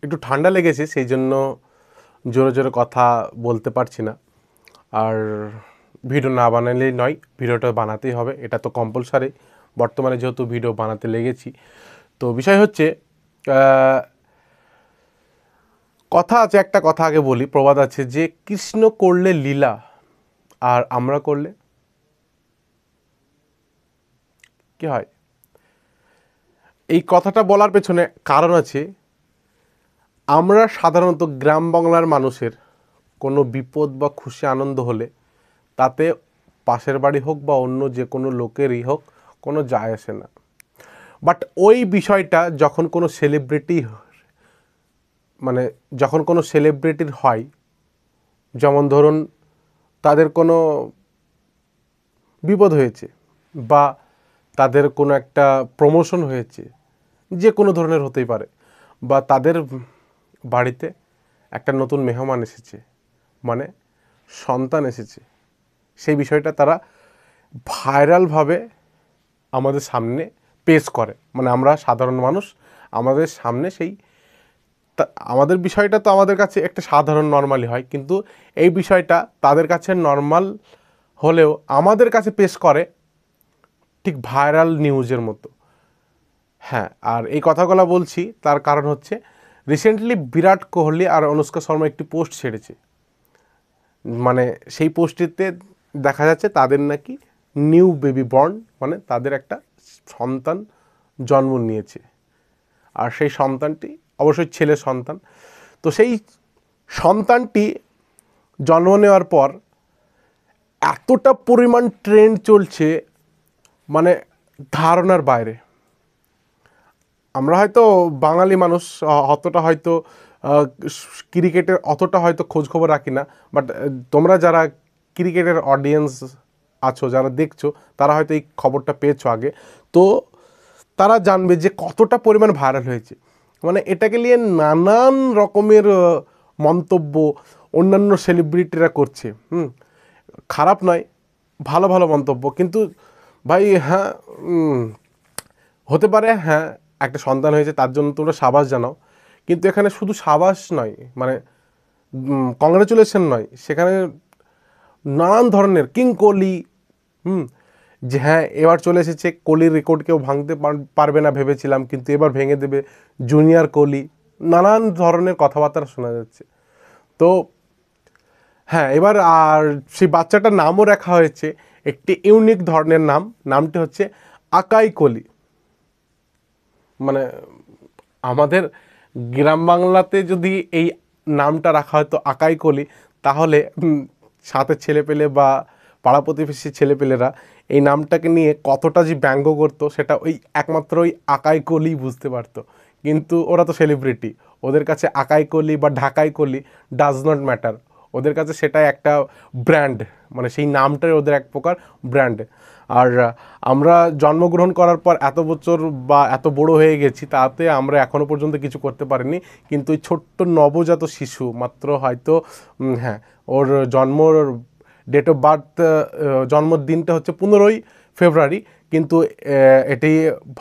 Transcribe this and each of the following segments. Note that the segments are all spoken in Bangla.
একটু ঠান্ডা লেগেছে, সেই জন্য জোরে জোরে কথা বলতে পারছি না। আর ভিডিও না বানালেই নয়, ভিডিওটা বানাতেই হবে, এটা তো কম্পালসারি। বর্তমানে যেহেতু ভিডিও বানাতে লেগেছি, তো বিষয় হচ্ছে কথা আছে, একটা কথা আগে বলি, প্রবাদ আছে যে কৃষ্ণ করলে লীলা আর আমরা করলে কি হয়। এই কথাটা বলার পেছনে কারণ আছে। আমরা সাধারণত গ্রাম বাংলার মানুষের কোনো বিপদ বা খুশি আনন্দ হলে তাতে পাশের বাড়ি হোক বা অন্য যে কোনো লোকেরই হোক কোনো যায় আসে না। বাট ওই বিষয়টা যখন কোনো সেলিব্রিটি, মানে যখন কোনো সেলিব্রিটির হয়, যেমন ধরুন তাদের কোনো বিপদ হয়েছে বা তাদের কোনো একটা প্রমোশন হয়েছে, যে কোনো ধরনের হতেই পারে, বা তাদের বাড়িতে একটা নতুন মেহমান এসেছে, মানে সন্তান এসেছে, সেই বিষয়টা তারা ভাইরালভাবে আমাদের সামনে পেশ করে। মানে আমরা সাধারণ মানুষ, আমাদের সামনে সেই আমাদের বিষয়টা তো আমাদের কাছে একটা সাধারণ নর্মালি হয়, কিন্তু এই বিষয়টা তাদের কাছে নর্মাল হলেও আমাদের কাছে পেশ করে ঠিক ভাইরাল নিউজের মতো। হ্যাঁ, আর এই কথাগুলো বলছি তার কারণ হচ্ছে রিসেন্টলি বিরাট কোহলি আর অনুষ্কা শর্মা একটি পোস্ট ছেড়েছে। মানে সেই পোস্টটিতে দেখা যাচ্ছে তাদের নাকি নিউ বেবি বর্ন, মানে তাদের একটা সন্তান জন্ম নিয়েছে, আর সেই সন্তানটি অবশ্যই ছেলে সন্তান। তো সেই সন্তানটি জন্ম নেওয়ার পর এতটা পরিমাণ ট্রেন্ড চলছে, মানে ধারণার বাইরে। আমরা হয়তো বাঙালি মানুষ অতটা হয়তো ক্রিকেটের অতটা হয়তো খোঁজখবর রাখি না, বাট তোমরা যারা ক্রিকেটের অডিয়েন্স আছো, যারা দেখছো, তারা হয়তো এই খবরটা পেয়েছো আগে, তো তারা জানবে যে কতটা পরিমাণ ভাইরাল হয়েছে। মানে এটাকে নিয়ে নানান রকমের মন্তব্য অন্যান্য সেলিব্রিটিরা করছে। খারাপ নয়, ভালো ভালো মন্তব্য, কিন্তু ভাই হ্যাঁ হতে পারে, হ্যাঁ একটা সন্তান হয়েছে তার জন্য তোমরা সাবাস জানাও, কিন্তু এখানে শুধু সাবাস নয়, মানে কংগ্রাচুলেশন নয়, সেখানে নানান ধরনের কিং কোহলি, যে হ্যাঁ এবার চলে এসেছে, কোহলির রেকর্ড কেউ ভাঙতে পারবে না ভেবেছিলাম, কিন্তু এবার ভেঙে দেবে জুনিয়র কোহলি, নানান ধরনের কথাবার্তা শোনা যাচ্ছে। তো হ্যাঁ, এবার আর সেই বাচ্চাটার নামও রাখা হয়েছে একটি ইউনিক ধরনের নাম, নামটি হচ্ছে আকাই কোহলি। মানে আমাদের গ্রাম বাংলাতে যদি এই নামটা রাখা হয়তো আকাই কোহলি, তাহলে সাথে ছেলেপেলে বা পাড়া প্রতিবেশী ছেলেপেলেরা এই নামটাকে নিয়ে কতটা যে ব্যঙ্গ করতো সেটা ওই একমাত্র ওই আকাই কোহলি বুঝতে পারতো। কিন্তু ওরা তো সেলিব্রিটি, ওদের কাছে আকাই কোহলি বা ঢাকাই কোহলি ডাজ নট ম্যাটার, ওদের কাছে সেটাই একটা ব্র্যান্ড, মানে সেই নামটাই ওদের এক প্রকার ব্র্যান্ড। আর আমরা জন্মগ্রহণ করার পর এত বছর বা এত বড় হয়ে গেছি, তাতে আমরা এখনও পর্যন্ত কিছু করতে পারিনি, কিন্তু ওই ছোট্ট নবজাত শিশু মাত্র হয়তো হ্যাঁ ওর জন্মর ডেট অফ বার্থ, জন্মদিনটা হচ্ছে 15ই ফেব্রুয়ারি, কিন্তু এটি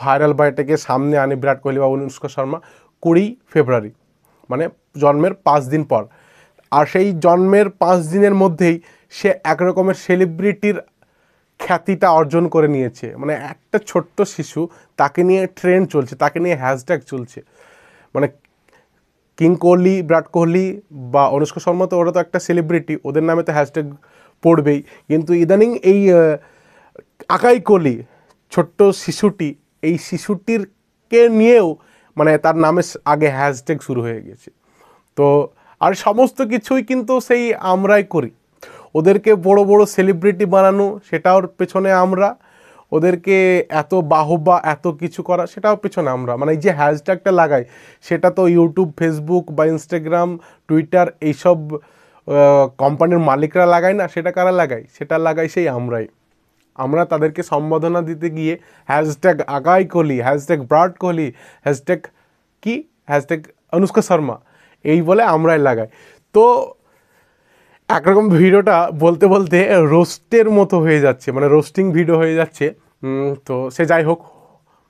ভাইরাল বা এটাকে সামনে আনে বিরাট কোহলি বা অনুষ্কা শর্মা 20 ফেব্রুয়ারি, মানে জন্মের 5 দিন পর। আর সেই জন্মের 5 দিনের মধ্যেই সে এক রকমের সেলিব্রিটির খ্যাতিটা অর্জন করে নিয়েছে। মানে একটা ছোট্ট শিশু, তাকে নিয়ে ট্রেন্ড চলছে, তাকে নিয়ে হ্যাশট্যাগ চলছে। মানে কিং কোহলি, বিরাট কোহলি বা অনুষ্কা শর্মা, তো ওরা তো একটা সেলিব্রিটি, ওদের নামে তো হ্যাশট্যাগ পড়বেই, কিন্তু ইদানিং এই আকাই কোহলি ছোট্ট শিশুটি, এই শিশুটিরকে নিয়েও মানে তার নামে আগে হ্যাশট্যাগ শুরু হয়ে গেছে। তো আর সমস্ত কিছুই কিন্তু সেই আমরাই করি, ওদেরকে বড় বড় সেলিব্রিটি বানানো সেটাও পেছনে আমরা, ওদেরকে এত বাহবা এত কিছু করা সেটাও পেছনে আমরা। মানে এই যে হ্যাশট্যাগটা লাগাই, সেটা তো ইউটিউব, ফেসবুক বা ইনস্টাগ্রাম, টুইটার এইসব কোম্পানির মালিকরা লাগায় না, সেটা কারা লাগায়, সেটা লাগাই সেই আমরাই। আমরা তাদেরকে সম্বোধনা দিতে গিয়ে হ্যাশট্যাগ আকাই কোহলি, হ্যাশট্যাগ বিরাট কোহলি, হ্যাশট্যাগ কি, হ্যাশট্যাগ অনুষ্কা শর্মা, এই বলে আমরাই লাগাই। তো একরকম ভিডিওটা বলতে বলতে রোস্টের মতো হয়ে যাচ্ছে, মানে রোস্টিং ভিডিও হয়ে যাচ্ছে। তো সে যাই হোক,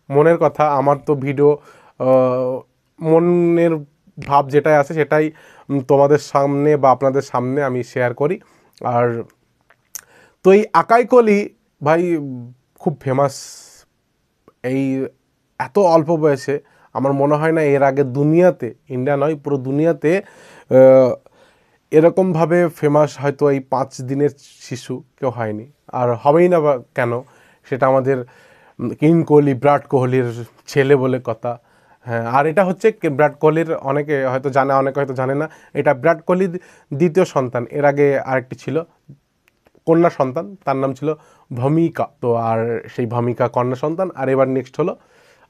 মনের কথা, আমার তো ভিডিও মনের ভাব যেটাই আছে সেটাই তোমাদের সামনে বা আপনাদের সামনে আমি শেয়ার করি। আর তো এই আকাই কলি ভাই খুব ফেমাস। এই এত অল্প বয়সে আমার মনে হয় না এর আগে দুনিয়াতে, ইন্ডিয়া নয় পুরো দুনিয়াতে এরকমভাবে ফেমাস হয়তো এই 5 দিনের শিশু কেউ হয়নি, আর হবেই না বা কেন, সেটা আমাদের কিং কোহলি, বিরাট কোহলির ছেলে বলে কথা। হ্যাঁ, আর এটা হচ্ছে বিরাট কোহলির, অনেকে হয়তো জানে অনেকে হয়তো জানে না, এটা বিরাট কোহলির দ্বিতীয় সন্তান। এর আগে আরেকটি ছিল কন্যা সন্তান, তার নাম ছিল ভূমিকা। তো আর সেই ভূমিকা কন্যা সন্তান, আর এবার নেক্সট হলো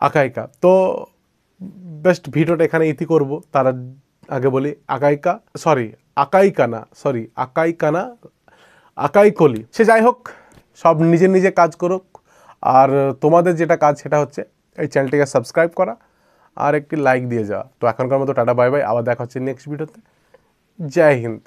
আকাইকা। তো বেস্ট ভিডিওটা এখানে ইতি করব, তার আগে বলি আকাইকা না, আকাই কলি। সে যাই হোক, সব নিজে নিজে কাজ করুক। আর তোমাদের যেটা কাজ সেটা হচ্ছে এই চ্যানেলটিকে সাবস্ক্রাইব করা আর একটি লাইক দিয়ে যাওয়া। তো এখনকার মতো টাটা বাই বাই, আবার দেখা হচ্ছে নেক্সট ভিডিওতে। জয় হিন্দ।